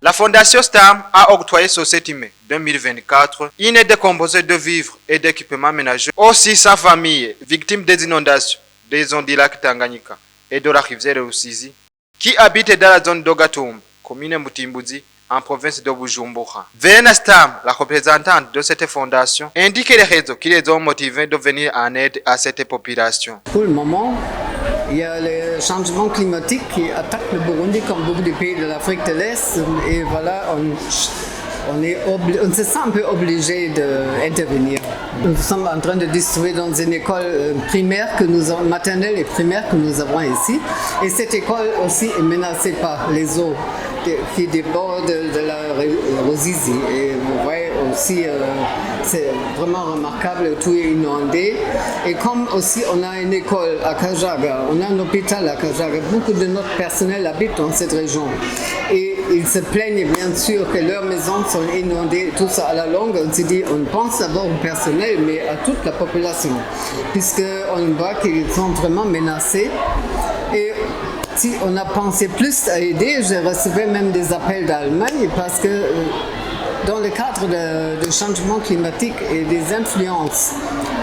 La Fondation STAM a octroyé sur 7 mai 2024 une aide composée de vivres et d'équipements ménagers aux 600 familles victimes des inondations des zones du lac Tanganyika et de la rivière Rusizi qui habitent dans la zone d'Ogatumba, commune Mutimbuzi, en province de Bujumbura. Verena Stam, la représentante de cette fondation, indique les raisons qui les ont motivés de venir en aide à cette population. Pour le moment, il y a le changement climatique qui attaque le Burundi comme beaucoup de pays de l'Afrique de l'Est. Et voilà, on se sent un peu obligé d'intervenir. Nous sommes en train de distribuer dans une école primaire maternelle et primaire que nous avons ici. Et cette école aussi est menacée par les eaux qui débordent de la Rusizi. Et vous voyez aussi, c'est vraiment remarquable, tout est inondé. Et comme aussi on a une école à Kajaga, on a un hôpital à Kajaga, beaucoup de notre personnel habite dans cette région. Et ils se plaignent bien sûr que leurs maisons sont inondées, tout ça à la longue. On s'est dit, on pense d'abord au personnel, mais à toute la population, puisqu'on voit qu'ils sont vraiment menacés. Et si on a pensé plus à aider, j'ai reçu même des appels d'Allemagne parce que dans le cadre du changement climatique et des influences,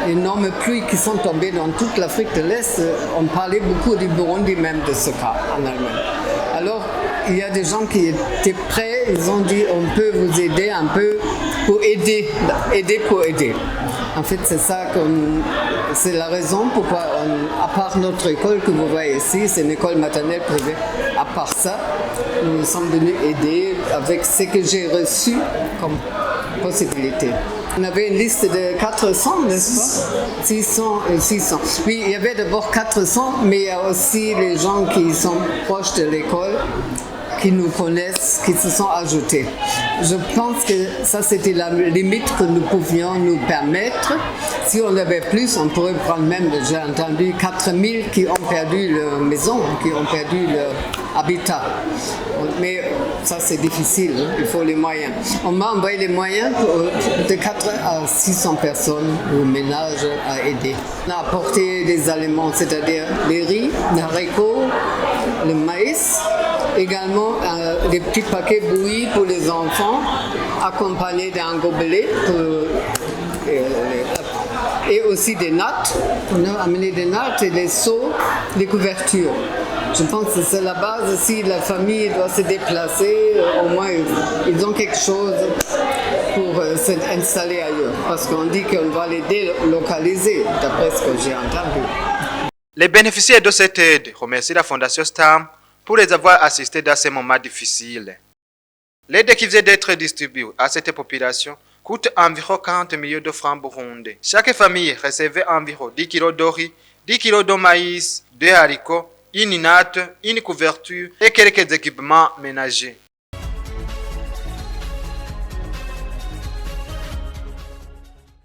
énormes pluies qui sont tombées dans toute l'Afrique de l'Est, on parlait beaucoup du Burundi même de ce cas en Allemagne. Alors, il y a des gens qui étaient prêts, ils ont dit on peut vous aider un peu pour aider pour aider. En fait, c'est la raison pourquoi, à part notre école que vous voyez ici, c'est une école maternelle privée. À part ça, nous sommes venus aider avec ce que j'ai reçu comme possibilité. On avait une liste de 400, n'est-ce pas? 600. Oui, il y avait d'abord 400, mais il y a aussi les gens qui sont proches de l'école, qui nous connaissent, qui se sont ajoutés. Je pense que ça, c'était la limite que nous pouvions nous permettre. Si on avait plus, on pourrait prendre même, j'ai entendu, 4000 qui ont perdu leur maison, qui ont perdu leur habitat. Mais ça, c'est difficile, hein? Il faut les moyens. On m'a envoyé les moyens de 4 à 600 personnes ou ménages à aider. On a apporté des aliments, c'est-à-dire les riz, les haricots, le maïs, également des petits paquets bouillis pour les enfants, accompagnés d'un gobelet et aussi des nattes. On a amené des nattes et des seaux, des couvertures. Je pense que c'est la base. Si la famille doit se déplacer, au moins ils ont quelque chose pour s'installer ailleurs. Parce qu'on dit qu'on va les délocaliser, d'après ce que j'ai entendu. Les bénéficiaires de cette aide remercient la Fondation STAM pour les avoir assistés dans ces moments difficiles. L'aide qui vient d'être distribuée à cette population coûte environ 40 millions de francs burundais. Chaque famille recevait environ 10 kg de riz, 10 kg de maïs, 2 haricots, une natte, une couverture et quelques équipements ménagers.